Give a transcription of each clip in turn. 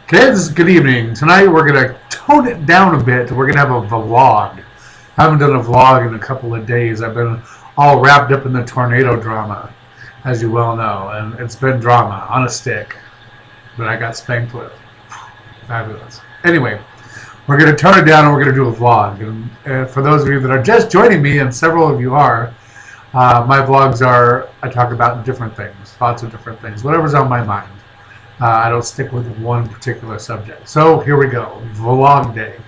Kids, good evening. Tonight we're going to tone it down a bit. We're going to have a vlog. I haven't done a vlog in a couple of days. I've been all wrapped up in the tornado drama, as you well know. And it's been drama on a stick that I got spanked with. Fabulous. Anyway, we're going to tone it down and we're going to do a vlog. And for those of you that are just joining me, and several of you are, my vlogs are, I talk about different things, lots of different things, whatever's on my mind. I don't stick with one particular subject. So here we go, vlog day.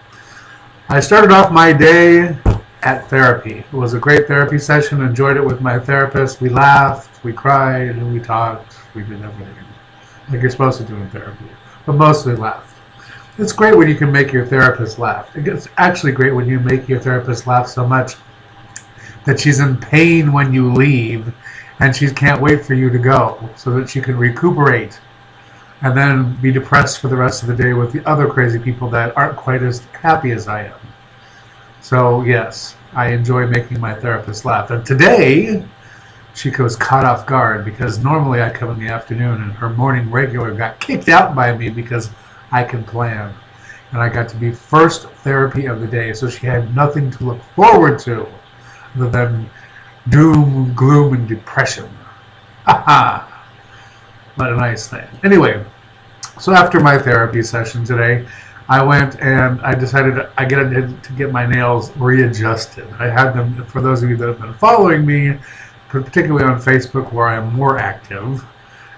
I started off my day at therapy. It was a great therapy session, enjoyed it with my therapist. We laughed, we cried, and we talked, we did everything like you're supposed to do in therapy, but mostly laughed. It's great when you can make your therapist laugh. It's actually great when you make your therapist laugh so much that she's in pain when you leave and she can't wait for you to go so that she can recuperate and then be depressed for the rest of the day with the other crazy people that aren't quite as happy as I am. So yes, I enjoy making my therapist laugh. And today, she was caught off guard because normally I come in the afternoon and her morning regular got kicked out by me because I can plan. And I got to be first therapy of the day, so she had nothing to look forward to other than doom, gloom, and depression. Haha. What a nice thing. Anyway, so after my therapy session today, I went and I decided I needed to get my nails readjusted. I had them, for those of you that have been following me, particularly on Facebook where I'm more active,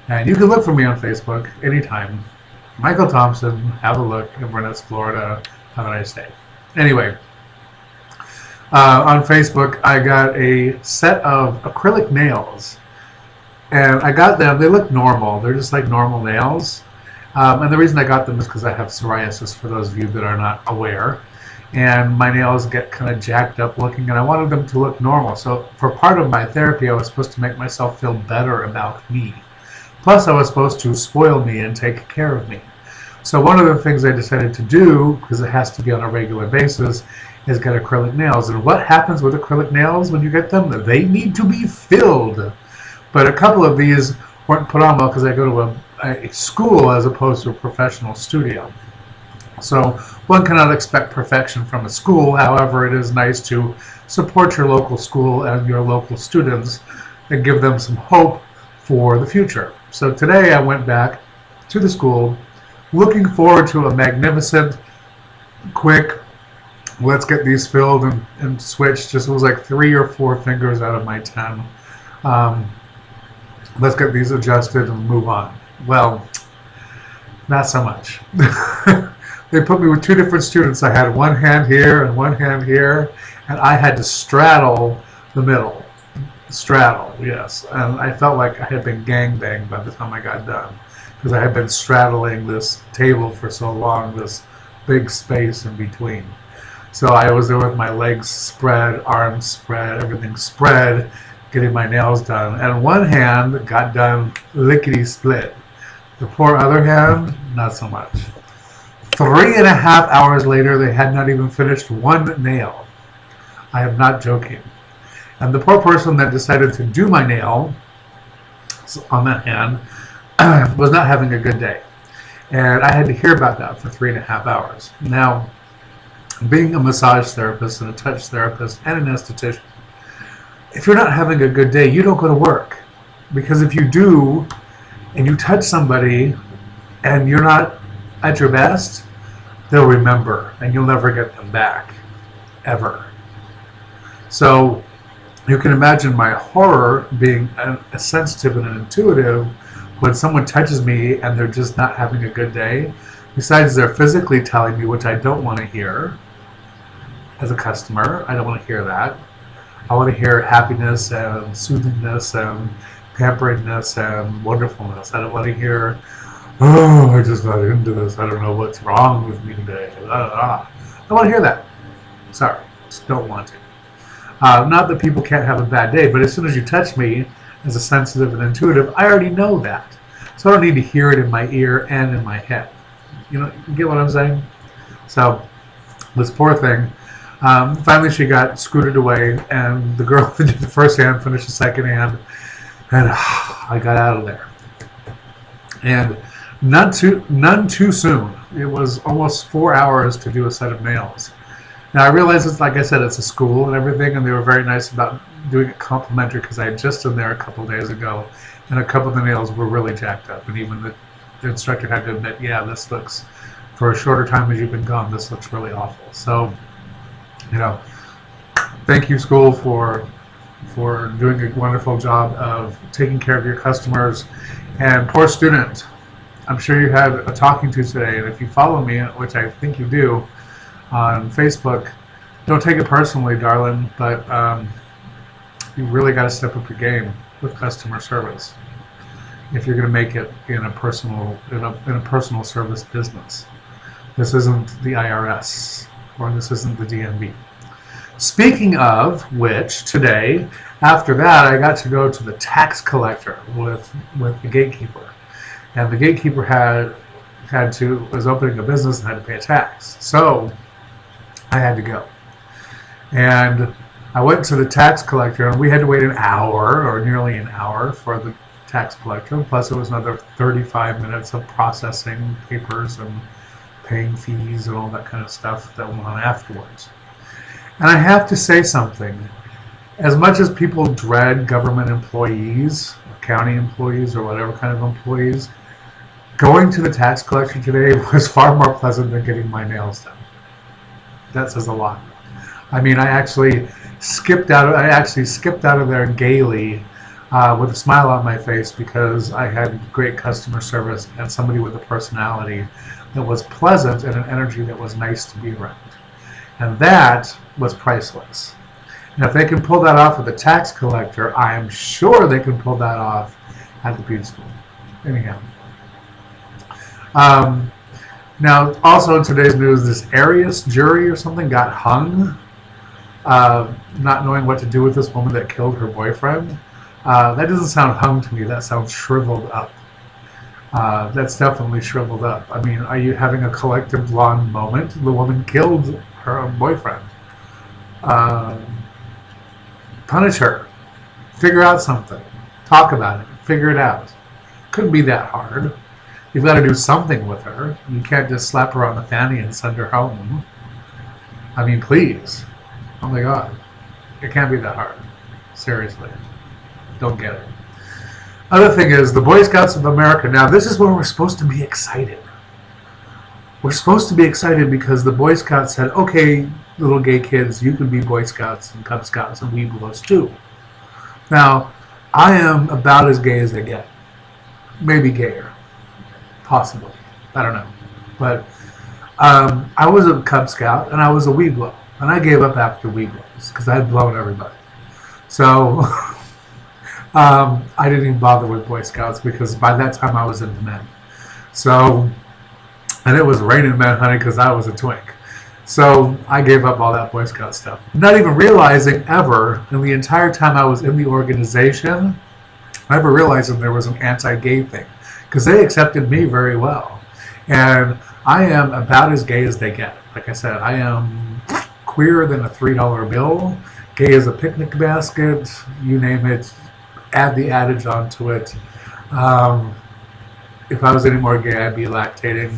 and you can look for me on Facebook anytime. Michael Thompson, have a look, Inverness, Florida. Have a nice day. Anyway, on Facebook, I got a set of acrylic nails. And I got them, they look normal. They're just like normal nails. And the reason I got them is because I have psoriasis, for those of you that are not aware. And my nails get kind of jacked up looking, and I wanted them to look normal. So for part of my therapy, I was supposed to make myself feel better about me. Plus, I was supposed to spoil me and take care of me. So one of the things I decided to do, because it has to be on a regular basis, is get acrylic nails. And what happens with acrylic nails when you get them? They need to be filled. But a couple of these weren't put on well because I go to a school as opposed to a professional studio. So one cannot expect perfection from a school. However, it is nice to support your local school and your local students and give them some hope for the future. So today I went back to the school looking forward to a magnificent, quick, let's get these filled and switched. Just, it was like 3 or 4 fingers out of my 10. Let's get these adjusted and move on. Well, not so much. They put me with 2 different students. I had one hand here and one hand here, and I had to straddle the middle. Straddle, yes. And I felt like I had been gangbanged by the time I got done because I had been straddling this table for so long, this big space in between. So I was there with my legs spread, arms spread, everything spread, getting my nails done. And one hand got done lickety-split. The poor other hand, not so much. 3.5 hours later, they had not even finished one nail. I am not joking. And the poor person that decided to do my nail on that hand was not having a good day. And I had to hear about that for 3.5 hours. Now, being a massage therapist and a touch therapist and an esthetician, if you're not having a good day, you don't go to work. Because if you do, and you touch somebody, and you're not at your best, they'll remember, and you'll never get them back, ever. So, you can imagine my horror being a sensitive and an intuitive when someone touches me and they're just not having a good day. Besides, they're physically telling me, which I don't want to hear as a customer. I don't want to hear that. I want to hear happiness and soothingness and pamperingness and wonderfulness. I don't want to hear, oh, I just got into this. I don't know what's wrong with me today. I don't want to hear that. Sorry, just don't want to. Not that people can't have a bad day, but as soon as you touch me as a sensitive and intuitive, I already know that. So I don't need to hear it in my ear and in my head. You get what I'm saying? So this poor thing, finally she got scooted away, and the girl that did the first hand finished the second hand, and I got out of there. And None too soon. It was almost 4 hours to do a set of nails. Now I realize it's, like I said, it's a school and everything, and they were very nice about doing it complimentary because I had just been there a couple of days ago, and a couple of the nails were really jacked up, and even the instructor had to admit, yeah, this looks, for a shorter time as you've been gone, this looks really awful. So, thank you, school, for doing a wonderful job of taking care of your customers. And poor student, I'm sure you had a talking to today, and if you follow me, which I think you do, on Facebook, don't take it personally, darling, but you really got to step up your game with customer service if you're going to make it in a personal service business. This isn't the IRS, or this isn't the DMV. Speaking of which, today, after that, I got to go to the tax collector with the gatekeeper. And the gatekeeper was opening a business and had to pay a tax. So I had to go. And I went to the tax collector, and we had to wait an hour, or nearly an hour, for the tax collector. Plus it was another 35 minutes of processing papers and paying fees and all that kind of stuff that went on afterwards. And I have to say something. As much as people dread government employees, or county employees, or whatever kind of employees, going to the tax collector today was far more pleasant than getting my nails done. That says a lot. I mean, I actually skipped out of there gaily with a smile on my face because I had great customer service and somebody with a personality that was pleasant and an energy that was nice to be around. And that was priceless. And if they can pull that off with the tax collector, I am sure they can pull that off at the beauty school. Anyhow. Now, also in today's news, this Arias jury or something got hung, not knowing what to do with this woman that killed her boyfriend. That doesn't sound hung to me. That sounds shriveled up. That's definitely shriveled up. I mean, are you having a collective blonde moment? The woman killed her own boyfriend. Punish her. Figure out something. Talk about it. Figure it out. Couldn't be that hard. You've got to do something with her. You can't just slap her on the fanny and send her home. I mean, please. Oh my God. It can't be that hard. Seriously. Don't get it. Other thing is, the Boy Scouts of America. Now, this is where we're supposed to be excited. We're supposed to be excited because the Boy Scouts said, okay, little gay kids, you can be Boy Scouts and Cub Scouts and Weeblos too. Now, I am about as gay as they get. Maybe gayer. Possibly. I don't know. But I was a Cub Scout and I was a Weeblo. And I gave up after Weeblos because I had blown everybody. So I didn't even bother with Boy Scouts because by that time I was into men. So, and it was raining men, honey, because I was a twink. So I gave up all that Boy Scout stuff. Not even realizing ever, in the entire time I was in the organization, never realizing there was an anti-gay thing. Because they accepted me very well. And I am about as gay as they get. Like I said, I am queerer than a $3 bill, gay as a picnic basket, you name it, add the adage onto it. If I was any more gay, I'd be lactating,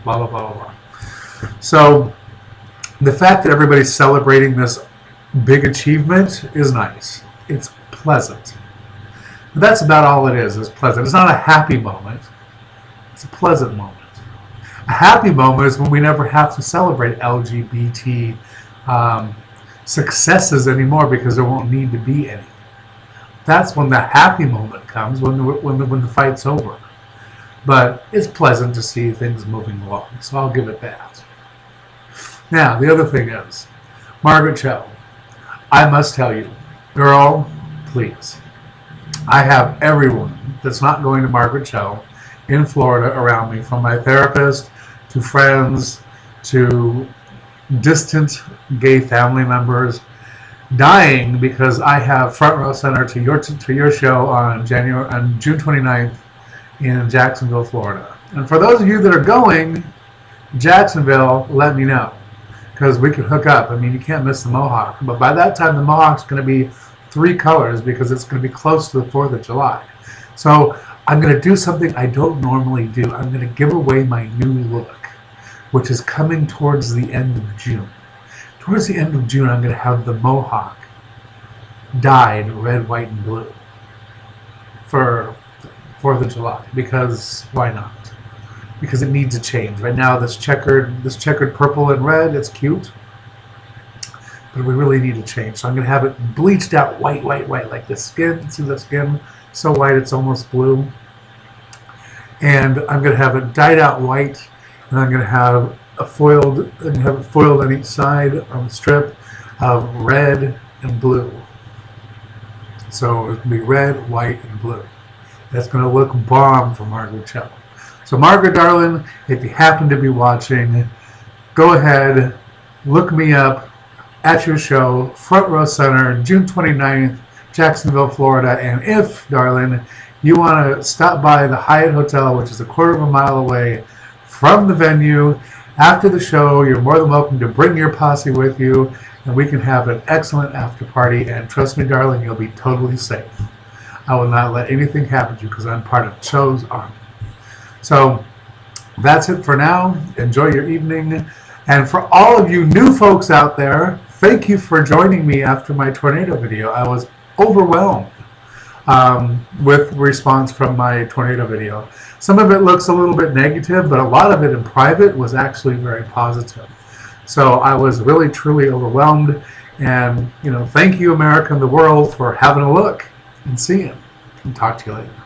blah, blah, blah, blah, blah. So the fact that everybody's celebrating this big achievement is nice. It's pleasant. But that's about all it is pleasant. It's not a happy moment. It's a pleasant moment. A happy moment is when we never have to celebrate LGBT successes anymore because there won't need to be any. That's when the happy moment comes, when the fight's over. But it's pleasant to see things moving along, so I'll give it that. Now, the other thing is, Margaret Cho, I must tell you, girl, please. I have everyone that's not going to Margaret Cho in Florida around me, from my therapist to friends to distant gay family members, dying because I have front row center to your show on June 29th in Jacksonville, Florida. And for those of you that are going, Jacksonville, let me know, because we can hook up. I mean, you can't miss the Mohawk. But by that time, the Mohawk's going to be 3 colors because it's going to be close to the 4th of July. So I'm going to do something I don't normally do. I'm going to give away my new look, which is coming towards the end of June. Towards the end of June, I'm going to have the mohawk dyed red, white, and blue for 4th of July, because why not? Because it needs a change. Right now, this checkered purple and red, it's cute, but we really need a change. So I'm going to have it bleached out white, like the skin. See the skin? So white it's almost blue. And I'm going to have it dyed out white, and I'm going to have it foiled on each side on the strip of red and blue. So it's going to be red, white, and blue. That's going to look bomb for Margaret Cho. So Margaret, darling, if you happen to be watching, go ahead, look me up at your show, Front Row Center, June 29th, Jacksonville, Florida. And if, darling, you want to stop by the Hyatt Hotel, which is a quarter of a mile away from the venue, after the show, you're more than welcome to bring your posse with you, and we can have an excellent after party. And trust me, darling, you'll be totally safe. I will not let anything happen to you because I'm part of Cho's army. So that's it for now. Enjoy your evening. And for all of you new folks out there, thank you for joining me after my tornado video. I was overwhelmed with response from my tornado video. Some of it looks a little bit negative, but a lot of it in private was actually very positive. So I was really, truly overwhelmed. And, thank you, America and the world, for having a look and seeing. And talk to you later.